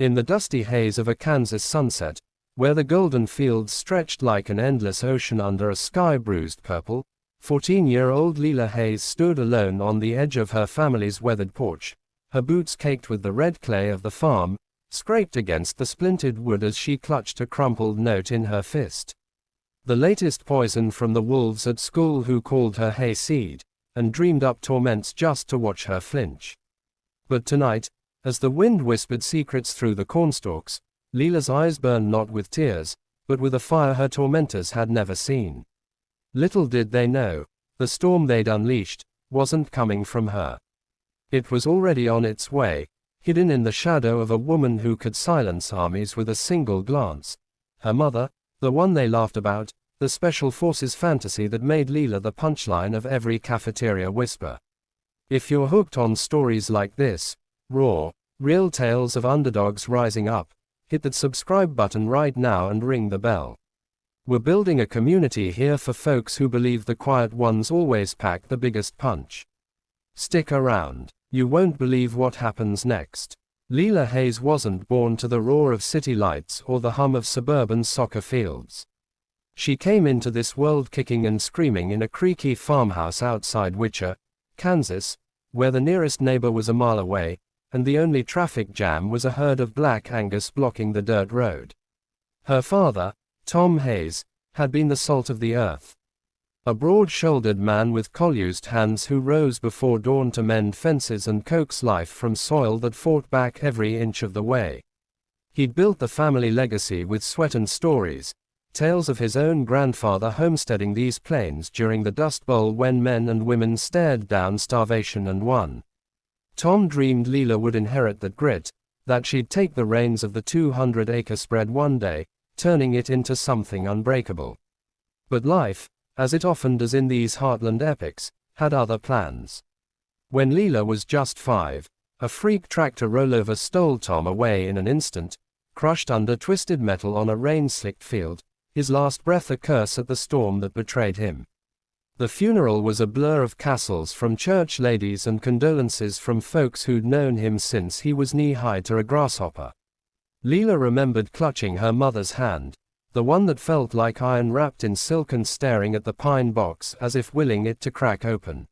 In the dusty haze of a Kansas sunset, where the golden fields stretched like an endless ocean under a sky bruised purple, 14-year-old Leela Hayes stood alone on the edge of her family's weathered porch, her boots caked with the red clay of the farm, scraped against the splintered wood as she clutched a crumpled note in her fist. The latest poison from the wolves at school who called her hayseed, and dreamed up torments just to watch her flinch. But tonight, as the wind whispered secrets through the cornstalks, Leela's eyes burned not with tears, but with a fire her tormentors had never seen. Little did they know, the storm they'd unleashed wasn't coming from her. It was already on its way, hidden in the shadow of a woman who could silence armies with a single glance. Her mother, the one they laughed about, the special forces fantasy that made Leela the punchline of every cafeteria whisper. If you're hooked on stories like this, raw, real tales of underdogs rising up, hit that subscribe button right now and ring the bell. We're building a community here for folks who believe the quiet ones always pack the biggest punch. Stick around. You won't believe what happens next. Leela Hayes wasn't born to the roar of city lights or the hum of suburban soccer fields. She came into this world kicking and screaming in a creaky farmhouse outside Wicher, Kansas, where the nearest neighbor was a mile away, and the only traffic jam was a herd of black Angus blocking the dirt road. Her father, Tom Hayes, had been the salt of the earth. A broad-shouldered man with collused hands who rose before dawn to mend fences and coax life from soil that fought back every inch of the way. He'd built the family legacy with sweat and stories, tales of his own grandfather homesteading these plains during the Dust Bowl when men and women stared down starvation and won. Tom dreamed Leela would inherit that grit, that she'd take the reins of the 200-acre spread one day, turning it into something unbreakable. But life, as it often does in these heartland epics, had other plans. When Leela was just 5, a freak tractor rollover stole Tom away in an instant, crushed under twisted metal on a rain-slicked field, his last breath a curse at the storm that betrayed him. The funeral was a blur of castles from church ladies and condolences from folks who'd known him since he was knee-high to a grasshopper. Leela remembered clutching her mother's hand, the one that felt like iron wrapped in silk, and staring at the pine box as if willing it to crack open.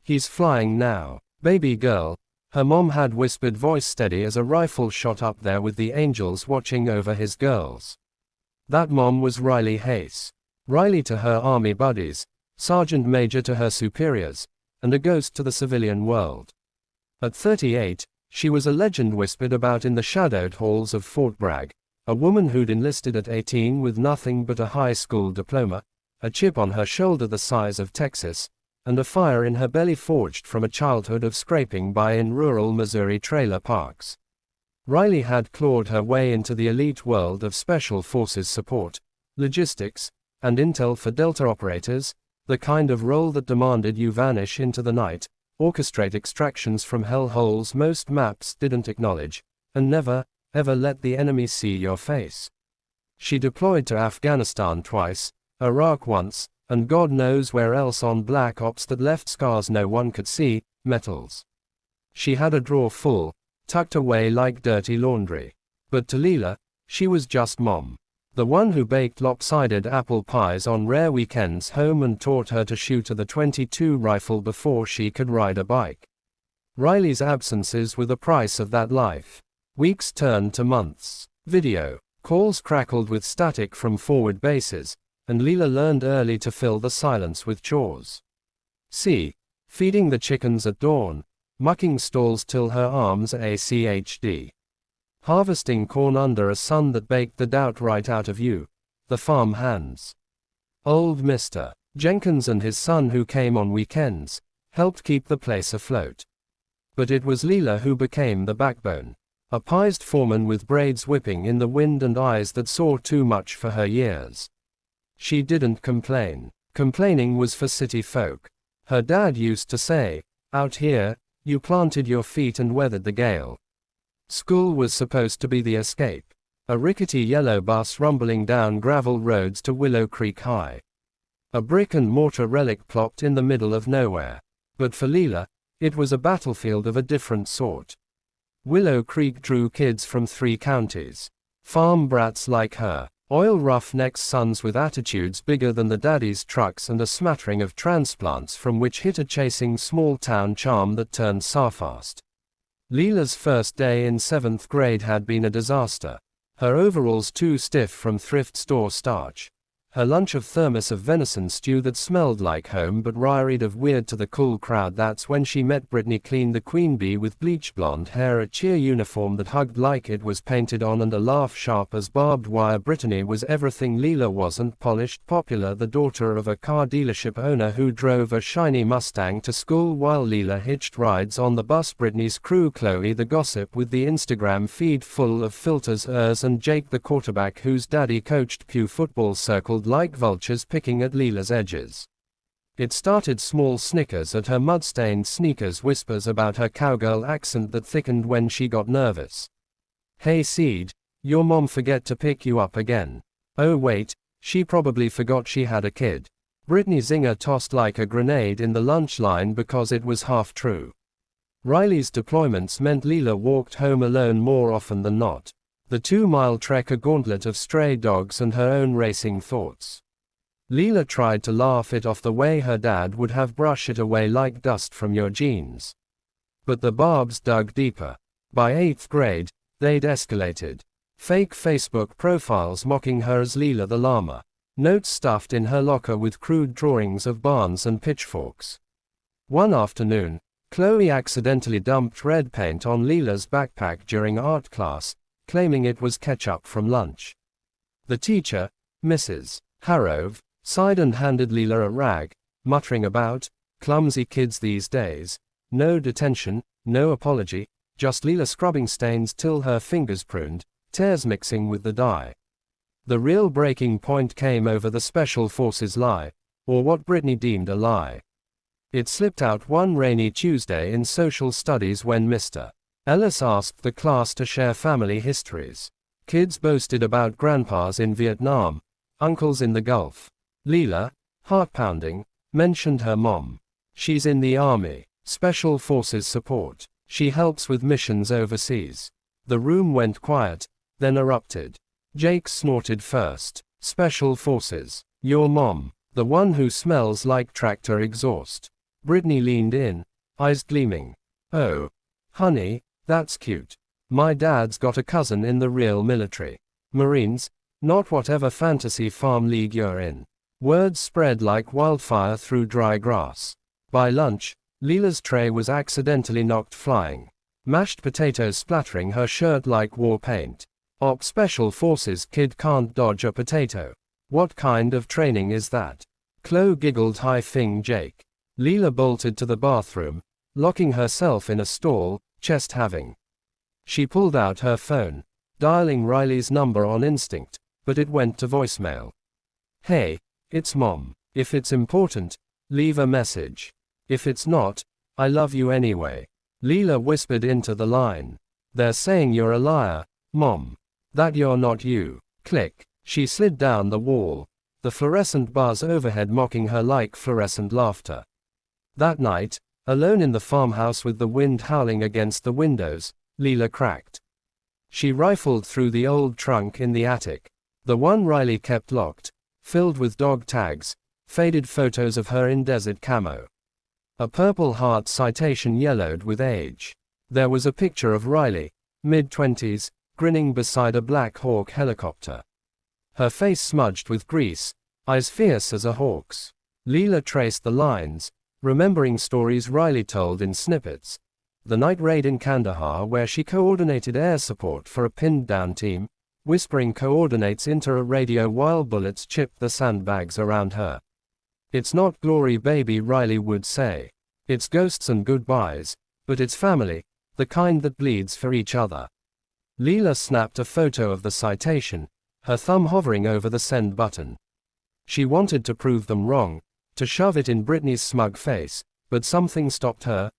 "He's flying now, baby girl," her mom had whispered, voice steady as a rifle shot up there with the angels watching over his girls. That mom was Riley Hayes. Riley to her army buddies, sergeant major to her superiors, and a ghost to the civilian world. At 38, she was a legend whispered about in the shadowed halls of Fort Bragg, a woman who'd enlisted at 18 with nothing but a high school diploma, a chip on her shoulder the size of Texas, and a fire in her belly forged from a childhood of scraping by in rural Missouri trailer parks. Riley had clawed her way into the elite world of Special Forces support, logistics, and intel for Delta operators, the kind of role that demanded you vanish into the night, orchestrate extractions from hellholes most maps didn't acknowledge, and never, ever let the enemy see your face. She deployed to Afghanistan twice, Iraq once, and God knows where else on black ops that left scars no one could see, metals. She had a drawer full, tucked away like dirty laundry. But to Leela, she was just mom. The one who baked lopsided apple pies on rare weekends home and taught her to shoot a .22 rifle before she could ride a bike. Riley's absences were the price of that life. Weeks turned to months. Video calls crackled with static from forward bases, and Leela learned early to fill the silence with chores. See, feeding the chickens at dawn, mucking stalls till her arms ached. Harvesting corn under a sun that baked the doubt right out of you, the farm hands. Old Mr. Jenkins and his son, who came on weekends, helped keep the place afloat. But it was Leela who became the backbone, a piesed foreman with braids whipping in the wind and eyes that saw too much for her years. She didn't complain. Complaining was for city folk. Her dad used to say, "Out here, you planted your feet and weathered the gale." School was supposed to be the escape. A rickety yellow bus rumbling down gravel roads to Willow Creek High. A brick and mortar relic plopped in the middle of nowhere. But for Leela, it was a battlefield of a different sort. Willow Creek drew kids from 3 counties. Farm brats like her. Oil roughnecks' sons with attitudes bigger than the daddy's trucks, and a smattering of transplants from which hit a chasing small-town charm that turned sourfast. Leela's first day in 7th grade had been a disaster. Her overalls too stiff from thrift store starch. Her lunch of thermos of venison stew that smelled like home but reeked of weird to the cool crowd. That's when she met Brittany, clean the queen bee with bleach blonde hair, a cheer uniform that hugged like it was painted on, and a laugh sharp as barbed wire. Brittany was everything Leela wasn't: polished, popular, the daughter of a car dealership owner who drove a shiny Mustang to school while Leela hitched rides on the bus. Brittany's crew: Chloe the gossip with the Instagram feed full of filters, and Jake the quarterback whose daddy coached Pew football, circled like vultures picking at Leela's edges. It started small: snickers at her mud-stained sneakers, whispers about her cowgirl accent that thickened when she got nervous. Hey Seed, your mom forget to pick you up again? Oh wait, she probably forgot she had a kid. Brittany zinger tossed like a grenade in the lunch line because it was half true. Riley's deployments meant Leela walked home alone more often than not. The 2-mile trek a gauntlet of stray dogs and her own racing thoughts. Leela tried to laugh it off the way her dad would have brush it away like dust from your jeans. But the barbs dug deeper. By 8th grade, they'd escalated. Fake Facebook profiles mocking her as Leela the llama. Notes stuffed in her locker with crude drawings of barns and pitchforks. One afternoon, Chloe accidentally dumped red paint on Leela's backpack during art class, claiming it was ketchup from lunch. The teacher, Mrs. Harrove, sighed and handed Leela a rag, muttering about clumsy kids these days. No detention, no apology, just Leela scrubbing stains till her fingers pruned, tears mixing with the dye. The real breaking point came over the Special Forces lie, or what Brittany deemed a lie. It slipped out one rainy Tuesday in social studies when Mr. Ellis asked the class to share family histories. Kids boasted about grandpas in Vietnam, uncles in the Gulf. Leela, heart-pounding, mentioned her mom. She's in the Army, Special Forces support. She helps with missions overseas. The room went quiet, then erupted. Jake snorted first. Special Forces. Your mom. The one who smells like tractor exhaust. Brittany leaned in, eyes gleaming. Oh, honey, that's cute. My dad's got a cousin in the real military. Marines, not whatever fantasy farm league you're in. Words spread like wildfire through dry grass. By lunch, Leela's tray was accidentally knocked flying. Mashed potatoes splattering her shirt like war paint. Special Forces kid can't dodge a potato. What kind of training is that? Chloe giggled, hi-fing Jake. Leela bolted to the bathroom, locking herself in a stall, chest having. She pulled out her phone, dialing Riley's number on instinct, but it went to voicemail. Hey, it's Mom. If it's important, leave a message. If it's not, I love you anyway. Leela whispered into the line. They're saying you're a liar, Mom. That you're not you. Click. She slid down the wall, the fluorescent buzz overhead mocking her like fluorescent laughter. That night, alone in the farmhouse with the wind howling against the windows, Leela cracked. She rifled through the old trunk in the attic, the one Riley kept locked, filled with dog tags, faded photos of her in desert camo. A Purple Heart citation yellowed with age. There was a picture of Riley, mid-20s, grinning beside a Black Hawk helicopter. Her face smudged with grease, eyes fierce as a hawk's. Leela traced the lines, remembering stories Riley told in snippets. The night raid in Kandahar where she coordinated air support for a pinned-down team, whispering coordinates into a radio while bullets chipped the sandbags around her. It's not glory, baby, Riley would say. It's ghosts and goodbyes, but it's family, the kind that bleeds for each other. Leela snapped a photo of the citation, her thumb hovering over the send button. She wanted to prove them wrong, to shove it in Brittany's smug face, but something stopped her.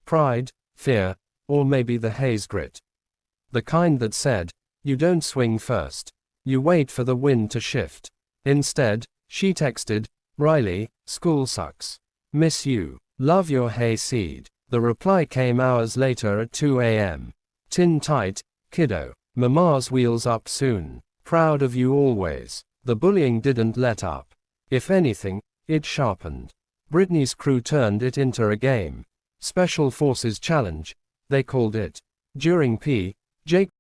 Pride, fear, or maybe the haze grit. The kind that said, you don't swing first. You wait for the wind to shift. Instead, she texted, Riley, school sucks. Miss you. Love your hay seed. The reply came hours later at 2 a.m. Tin tight, kiddo. Mama's wheels up soon. Proud of you always. The bullying didn't let up. If anything, it sharpened. Britney's crew turned it into a game. Special Forces Challenge, they called it. During P. J.